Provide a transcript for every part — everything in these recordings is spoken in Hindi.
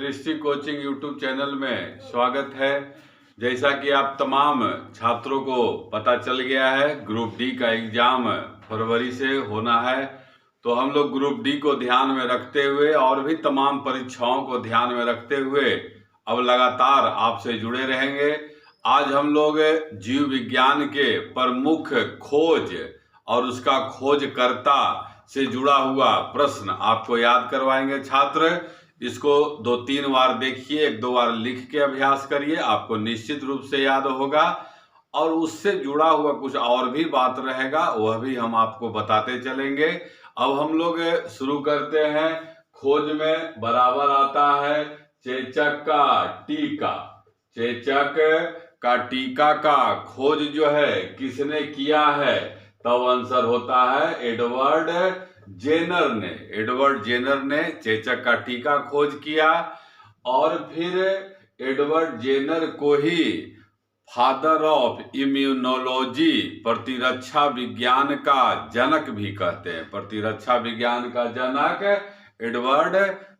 सृष्टि कोचिंग यूट्यूब चैनल में स्वागत है। जैसा कि आप तमाम छात्रों को पता चल गया है, ग्रुप डी का एग्जाम फरवरी से होना है। तो हम लोग ग्रुप डी को ध्यान में रखते हुए और भी तमाम परीक्षाओं को ध्यान में रखते हुए अब लगातार आपसे जुड़े रहेंगे। आज हम लोग जीव विज्ञान के प्रमुख खोज और उसका खोजकर्ता से जुड़ा हुआ प्रश्न आपको याद करवाएंगे। छात्र इसको 2-3 बार देखिए, 1-2 बार लिख के अभ्यास करिए, आपको निश्चित रूप से याद होगा। और उससे जुड़ा हुआ कुछ और भी बात रहेगा, वह भी हम आपको बताते चलेंगे। अब हम लोग शुरू करते हैं। खोज में बराबर आता है चेचक का टीका। चेचक का टीका का खोज जो है किसने किया है? तब आंसर होता है एडवर्ड जेनर ने। एडवर्ड जेनर ने चेचक का टीका खोज किया। और फिर एडवर्ड जेनर को ही फादर ऑफ इम्यूनोलॉजी, प्रतिरक्षा विज्ञान का जनक भी कहते हैं। प्रतिरक्षा विज्ञान का जनक एडवर्ड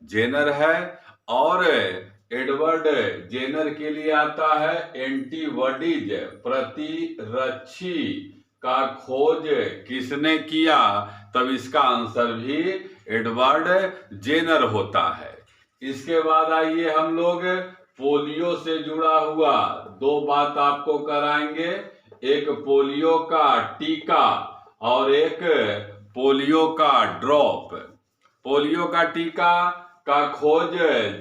जेनर है। और एडवर्ड जेनर के लिए आता है एंटीबॉडीज, प्रतिरक्षी का खोज किसने किया? तब इसका आंसर भी एडवर्ड जेनर होता है। इसके बाद आइए हम लोग पोलियो से जुड़ा हुआ 2 बात आपको कराएंगे। एक पोलियो का टीका और एक पोलियो का ड्रॉप। पोलियो का टीका का खोज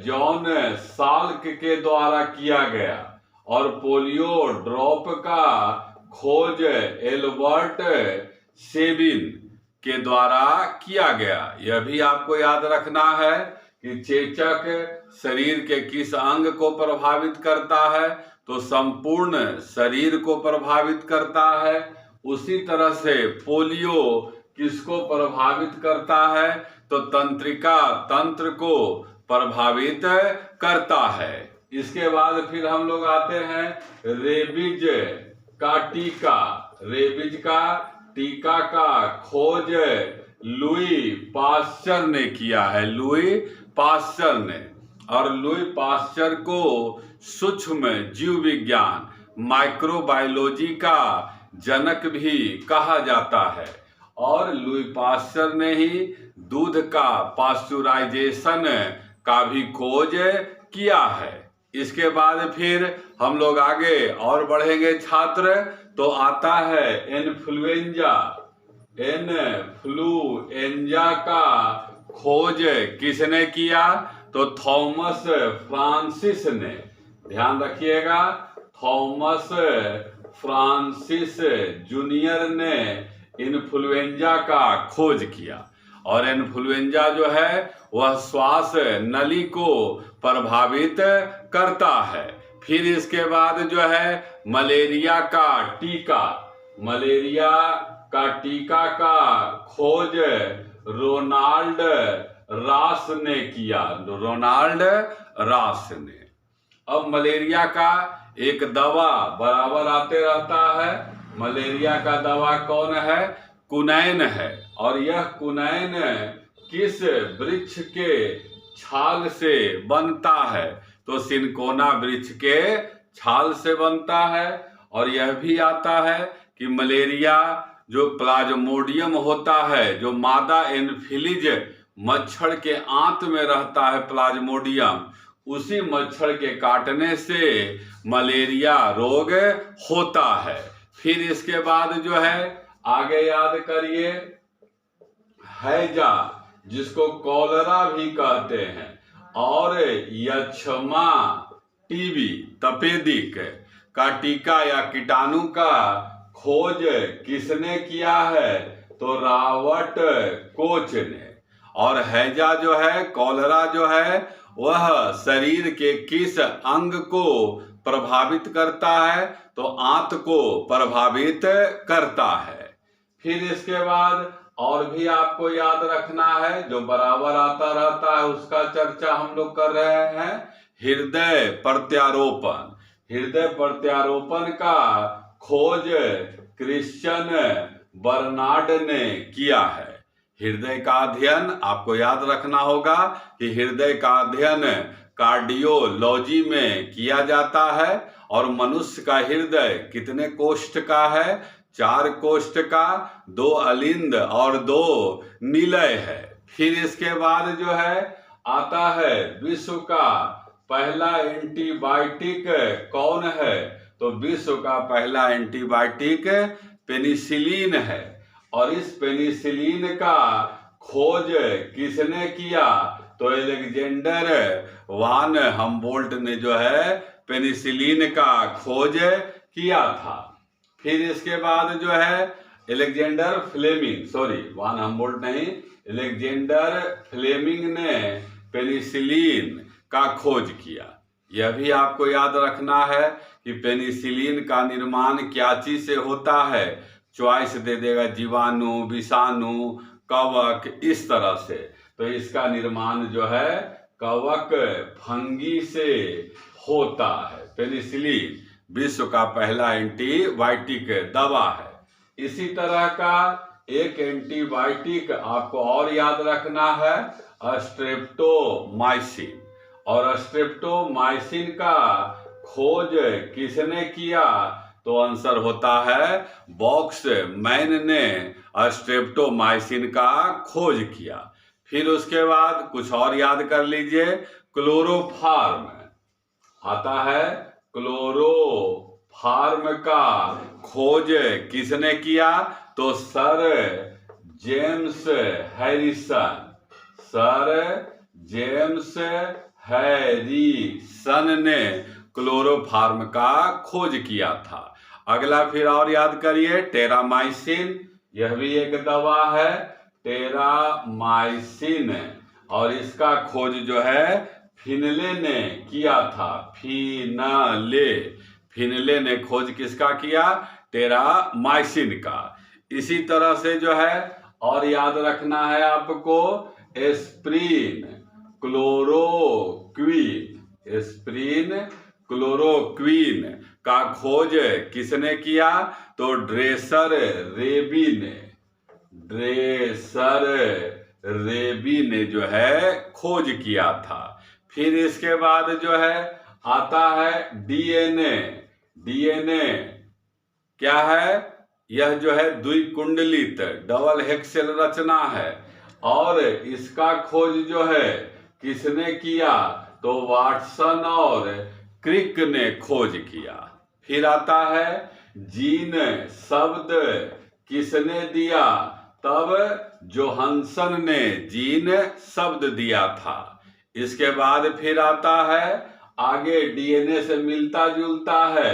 जॉन साल्क के द्वारा किया गया और पोलियो ड्रॉप का खोज एल्बर्ट सेबिन के द्वारा किया गया। यह भी आपको याद रखना है कि चेचक शरीर के किस अंग को प्रभावित करता है? तो संपूर्ण शरीर को प्रभावित करता है। उसी तरह से पोलियो किसको प्रभावित करता है? तो तंत्रिका तंत्र को प्रभावित करता है। इसके बाद फिर हम लोग आते हैं रेबीज का टीका। रेबीज का टीका का खोज लुई पास्चर ने किया है। लुई पास्चर ने। और लुई पास्चर को सूक्ष्म जीव विज्ञान, माइक्रोबायोलॉजी का जनक भी कहा जाता है। और लुई पास्चर ने ही दूध का पास्चुराइजेशन का भी खोज किया है। इसके बाद फिर हम लोग आगे और बढ़ेंगे छात्र। तो आता है इन्फ्लुएंजा। इन्फ्लुएंजा का खोज किसने किया? तो थॉमस फ्रांसिस ने। ध्यान रखिएगा, थॉमस फ्रांसिस जूनियर ने इन्फ्लुएंजा का खोज किया। और इन्फ्लुएंजा जो है वह श्वास नली को प्रभावित करता है। फिर इसके बाद जो है मलेरिया का टीका। मलेरिया का टीका का खोज रोनाल्ड रास ने किया। रोनाल्ड रास ने। अब मलेरिया का एक दवा बराबर आते रहता है। मलेरिया का दवा कौन है? कुनैन है। और यह कुनैन किस वृक्ष के छाल से बनता है? तो सिनकोना वृक्ष के छाल से बनता है। और यह भी आता है कि मलेरिया जो प्लाज्मोडियम होता है, जो मादा एनफिलीज मच्छर के आंत में रहता है प्लाज्मोडियम, उसी मच्छर के काटने से मलेरिया रोग होता है। फिर इसके बाद जो है आगे याद करिए हैजा, जिसको कॉलरा भी कहते हैं, और यक्षमा, टीबी, तपेदिक का टीका या कीटाणु का खोज किसने किया है? तो रॉबर्ट कोच ने। और हैजा जो है, कॉलरा जो है, वह शरीर के किस अंग को प्रभावित करता है? तो आंत को प्रभावित करता है। फिर इसके बाद और भी आपको याद रखना है, जो बराबर आता रहता है उसका चर्चा हम लोग कर रहे हैं, हृदय प्रत्यारोपण। हृदय प्रत्यारोपण का खोज क्रिश्चियन बर्नार्ड ने किया है। हृदय का अध्ययन आपको याद रखना होगा कि हृदय का अध्ययन कार्डियोलॉजी में किया जाता है। और मनुष्य का हृदय कितने कोष्ठ का है? 4 कोष्ठ का, 2 अलिंद और 2 निलय है। फिर इसके बाद जो है आता है विश्व का पहला एंटीबायोटिक कौन है? तो विश्व का पहला एंटीबायोटिक पेनिसिलिन है। और इस पेनिसिलिन का खोज किसने किया? तो अलेक्जेंडर वान हम्बोल्ट ने जो है पेनिसिलिन का खोज किया था। फिर इसके बाद जो है अलेक्जेंडर फ्लेमिंग, सॉरी वान हम्बोल्ट नहीं, अलेक्जेंडर फ्लेमिंग ने पेनिसिलिन का खोज किया। यह भी आपको याद रखना है कि पेनिसिलिन का निर्माण क्या चीज से होता है? चॉइस दे देगा, जीवाणु, विषाणु, कवक, इस तरह से। तो इसका निर्माण जो है कवक फंगी से होता है। पेनिसिलिन विश्व का पहला एंटीबायोटिक दवा है। इसी तरह का एक एंटीबायोटिक आपको और याद रखना है, स्ट्रेप्टोमाइसिन। और स्ट्रेप्टोमाइसिन का खोज किसने किया? तो आंसर होता है बॉक्समैन ने स्ट्रेप्टोमाइसिन का खोज किया। फिर उसके बाद कुछ और याद कर लीजिए, क्लोरोफार्म आता है। क्लोरोफार्म का खोज किसने किया? तो sir James Harrison. Sir James Harrison ने क्लोरोफार्म का खोज किया था। अगला फिर और याद करिए, टेरामाइसिन, यह भी एक दवा है, टेरामाइसिन। और इसका खोज जो है फिनले ने किया था। फिनले ने खोज किसका किया? टेरामाइसिन का। इसी तरह से जो है और याद रखना है आपको, एस्प्रिन क्लोरोक्वीन। एस्प्रिन क्लोरोक्वीन का खोज किसने किया? तो ड्रेसर रेबी ने। ड्रेसर रेबी ने जो है खोज किया था। फिर इसके बाद जो है आता है डीएनए। डीएनए क्या है? यह जो है द्विकुंडलित डबल हेक्सेल रचना है। और इसका खोज जो है किसने किया? तो वाटसन और क्रिक ने खोज किया। फिर आता है जीन शब्द किसने दिया? तब जोहानसन ने जीन शब्द दिया था। इसके बाद फिर आता है आगे डीएनए से मिलता जुलता है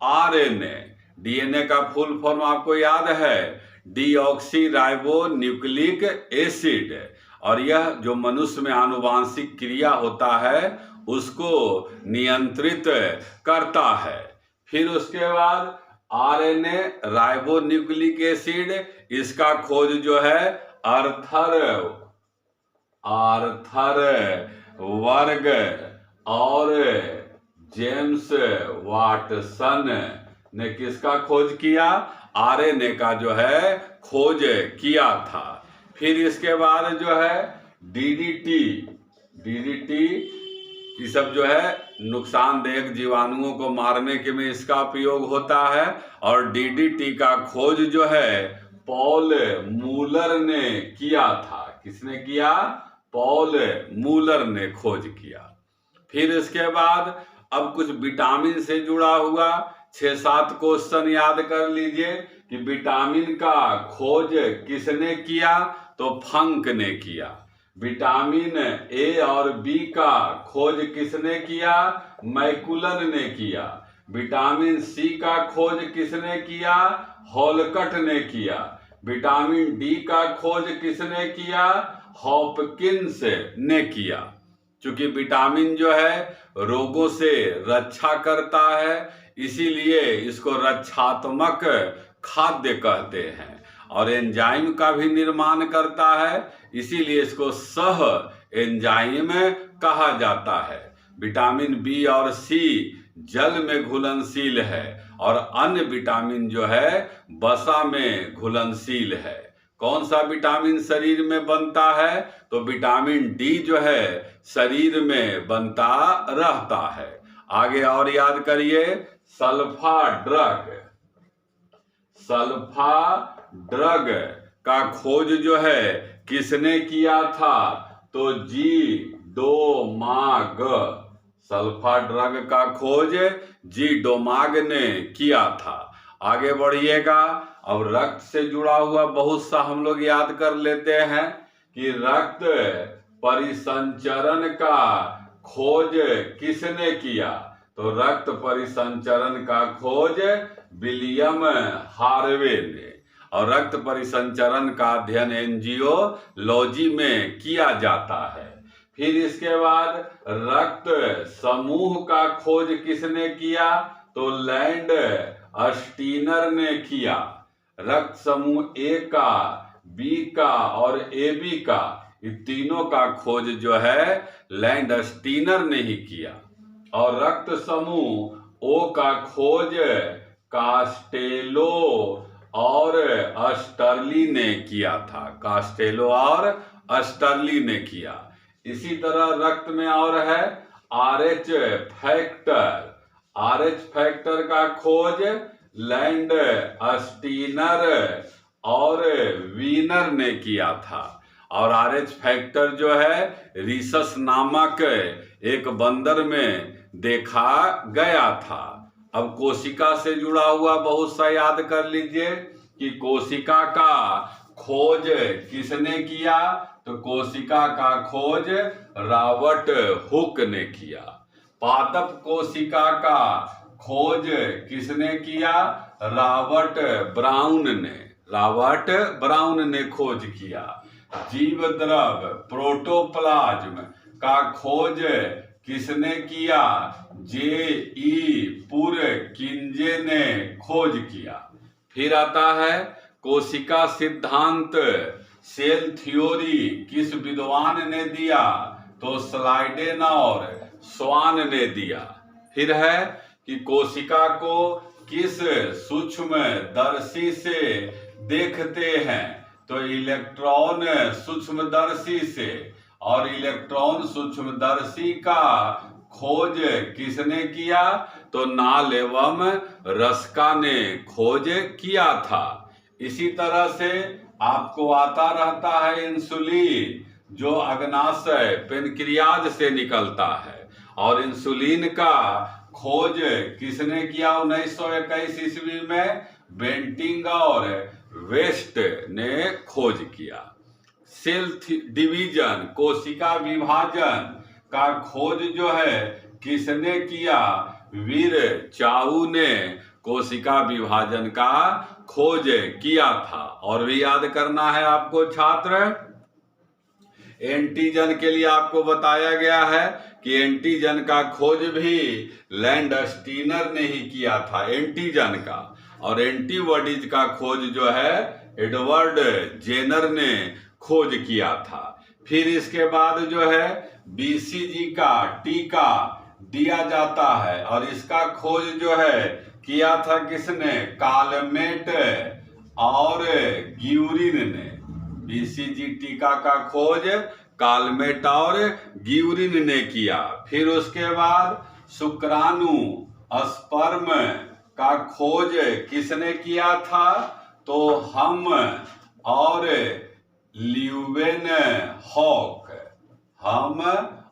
आरएनए। डीएनए का फुल फॉर्म आपको याद है, डीऑक्सी राइबो न्यूक्लिक एसिड। और यह जो मनुष्य में आनुवांशिक क्रिया होता है उसको नियंत्रित करता है। फिर उसके बाद आरएनए राइबो न्यूक्लिक एसिड, इसका खोज जो है आर्थर वर्ग और जेम्स वाटसन ने किसका खोज किया? आरएनए का जो है खोज किया था। फिर इसके बाद जो है डीडीटी ये सब जो है नुकसानदेह जीवाणुओं को मारने के में इसका उपयोग होता है। और डीडीटी का खोज जो है पॉल मूलर ने किया था। किसने किया? पॉल मूलर ने खोज किया। फिर इसके बाद अब कुछ विटामिन से जुड़ा हुआ 6-7 क्वेश्चन याद कर लीजिए कि विटामिन का खोज किसने किया? तो फंक ने किया। विटामिन ए और बी का खोज किसने किया? मैकुलन ने किया। विटामिन सी का खोज किसने किया? हॉलकट ने किया। विटामिन डी का खोज किसने किया? हॉपकिंस ने किया। क्योंकि विटामिन जो है रोगों से रक्षा करता है, इसीलिए इसको रक्षात्मक खाद्य कहते हैं। और एंजाइम का भी निर्माण करता है, इसीलिए इसको सह एंजाइम कहा जाता है। विटामिन बी और सी जल में घुलनशील है और अन्य विटामिन जो है वसा में घुलनशील है। कौन सा विटामिन शरीर में बनता है? तो विटामिन डी जो है शरीर में बनता रहता है। आगे और याद करिए, सल्फा ड्रग का खोज जो है किसने किया था? तो जी डोमाग। सल्फा ड्रग का खोज जी डोमाग ने किया था। आगे बढ़िएगा। अब रक्त से जुड़ा हुआ बहुत सा हम लोग याद कर लेते हैं कि रक्त परिसंचरण का खोज किसने किया? तो रक्त परिसंचरण का खोज विलियम हार्वे ने, और रक्त परिसंचरण का अध्ययन एंजियोलॉजी में किया जाता है। फिर इसके बाद रक्त समूह का खोज किसने किया? तो लैंड स्टीनर ने किया। रक्त समूह ए का, बी का और ए बी का, इन तीनों का खोज जो है लैंड स्टीनर ने ही किया। और रक्त समूह ओ का खोज कास्टेलो और अस्टरली ने किया था। कास्टेलो और अस्टरली ने किया। इसी तरह रक्त में और है RH फैक्टर। RH फैक्टर का खोज लैंड स्टीनर और वीनर ने किया था। और RH फैक्टर जो है रिसस नामक एक बंदर में देखा गया था। अब कोशिका से जुड़ा हुआ बहुत सा याद कर लीजिए कि कोशिका का खोज किसने किया? तो कोशिका का खोज रॉबर्ट हुक ने किया। पादप कोशिका का खोज किसने किया? रॉबर्ट ब्राउन ने खोज किया। जीव द्रव प्रोटोप्लाज्म का खोज किसने किया? J.E. पुरकिंजे ने खोज किया। फिर आता है कोशिका सिद्धांत, सेल थ्योरी किस विद्वान ने दिया? तो स्लाइडेन और स्वान ने दिया। फिर है कि कोशिका को किस सूक्ष्मदर्शी से देखते हैं? तो इलेक्ट्रॉन सूक्ष्मदर्शी से। और इलेक्ट्रॉन सूक्ष्मदर्शी का खोज किसने किया? तो नाल एवं रस्का ने खोज किया था। इसी तरह से आपको आता रहता है इंसुलिन, जो अग्नाशय पेनक्रियाज से निकलता है। और इंसुलिन का खोज किसने किया? 1921 ईस्वी में बेंटिंग और वेस्ट ने खोज किया। सेल डिवीजन, कोशिका विभाजन का खोज जो है किसने किया? वीर चाउ ने कोशिका विभाजन का खोज किया था। और भी याद करना है आपको छात्र, एंटीजन के लिए आपको बताया गया है कि एंटीजन का खोज भी लैंड स्टीनर ने ही किया था, एंटीजन का। और एंटीबॉडीज का खोज जो है एडवर्ड जेनर ने खोज किया था। फिर इसके बाद जो है BCG का टीका दिया जाता है, और इसका खोज जो है किया था किसने? कालमेट और ग्यूरिन ने। BCG टीका का खोज कालमेट और ग्यूरिन ने किया। फिर उसके बाद शुक्राणु स्पर्म का खोज किसने किया था? तो हम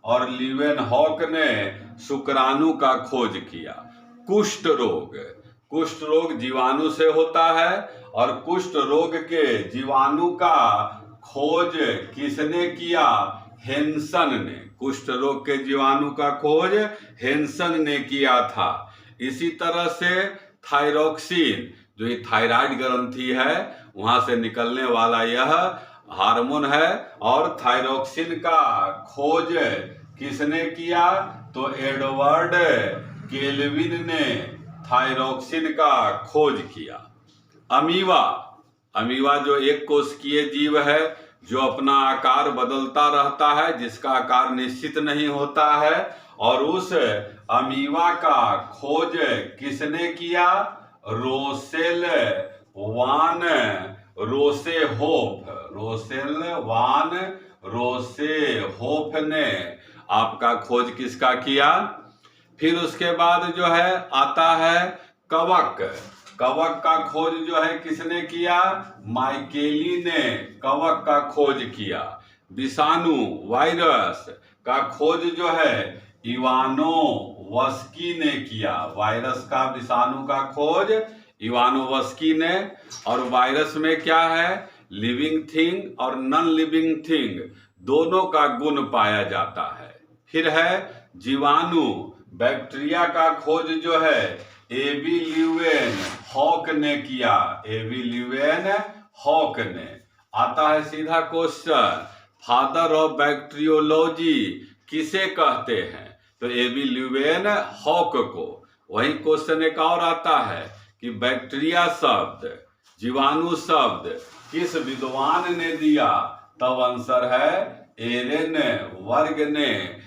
और ल्यूवेनहॉक ने शुक्राणु का खोज किया। कुष्ठ रोग जीवाणु से होता है, और कुष्ठ रोग के जीवाणु का खोज किसने किया? हेंसन ने। कुष्ठ रोग के जीवाणु का खोज हेंसन ने किया था। इसी तरह से थायरोक्सिन, जो ये थायराइड ग्रंथि है वहां से निकलने वाला यह हार्मोन है, और थायरोक्सिन का खोज किसने किया? तो एडवर्ड केल्विन ने थायरोक्सिन का खोज किया। अमीबा जो एक कोशिकीय जीव है, जो अपना आकार बदलता रहता है, जिसका आकार निश्चित नहीं होता है, और उस अमीबा का खोज किसने किया? रोसेल वान रोसेहोफ ने आपका खोज किसका किया। फिर उसके बाद जो है आता है कवक। कवक का खोज जो है किसने किया, माइकेली ने कवक का खोज किया। विषाणु वायरस का खोज जो है इवानोवस्की ने किया। वायरस का विषाणु का खोज इवानोवस्की ने। और वायरस में क्या है, लिविंग थिंग और नॉन लिविंग थिंग दोनों का गुण पाया जाता है। फिर है जीवाणु बैक्टीरिया का खोज जो है एबी ल्यूवेन हॉक ने किया। एबी ल्यूवेन हॉक ने। आता है सीधा क्वेश्चन, फादर ऑफ बैक्टीरियोलॉजी किसे कहते हैं, तो एबी ल्यूवेन हॉक को। वही क्वेश्चन एक और आता है कि बैक्टीरिया शब्द, जीवाणु शब्द किस विद्वान ने दिया, तब आंसर है एरेन वर्ग ने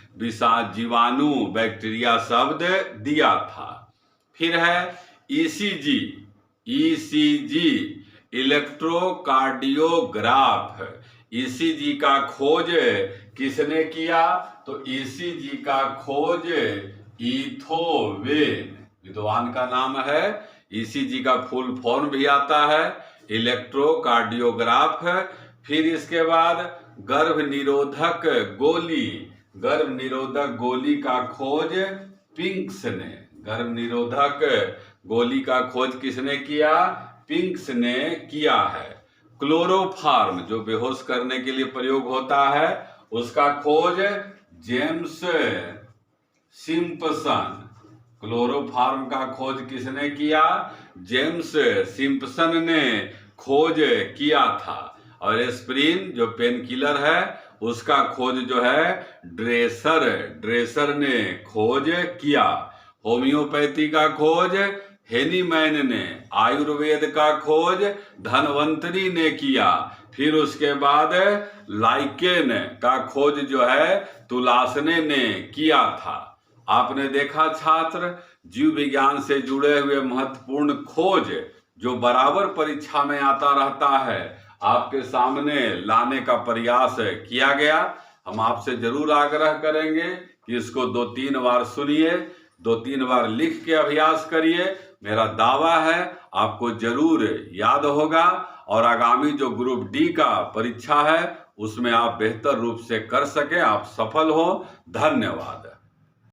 जीवाणु बैक्टीरिया शब्द दिया था। फिर है ईसीजी। ECG electrocardiograph. ईसीजी का खोज किसने किया, तो ईसीजी का खोज इथोवेन विद्वान का नाम है। ईसीजी का फुल फॉर्म भी आता है इलेक्ट्रोकार्डियोग्राफ। फिर इसके बाद गर्भ निरोधक गोली। गर्भ निरोधक गोली का खोज पिंक्स ने। गर्भ निरोधक गोली का खोज किसने किया, पिंक्स ने किया है। क्लोरोफार्म जो बेहोश करने के लिए प्रयोग होता है, उसका खोज जेम्स सिम्पसन। क्लोरोफार्म का खोज किसने किया, जेम्स सिम्पसन ने खोज किया था। और एस्प्रिन जो पेन किलर है, उसका खोज जो है ड्रेसर ने खोज किया। होम्योपैथी का खोज हेनीमैन ने। आयुर्वेद का खोज धनवंतरी ने किया। फिर उसके बाद लाइकेन का खोज जो है तुलासने ने किया था। आपने देखा छात्र, जीव विज्ञान से जुड़े हुए महत्वपूर्ण खोज जो बराबर परीक्षा में आता रहता है, आपके सामने लाने का प्रयास किया गया। हम आपसे जरूर आग्रह करेंगे कि इसको 2-3 बार सुनिए, 2-3 बार लिख के अभ्यास करिए। मेरा दावा है आपको जरूर याद होगा और आगामी जो ग्रुप डी का परीक्षा है उसमें आप बेहतर रूप से कर सके, आप सफल हो। धन्यवाद।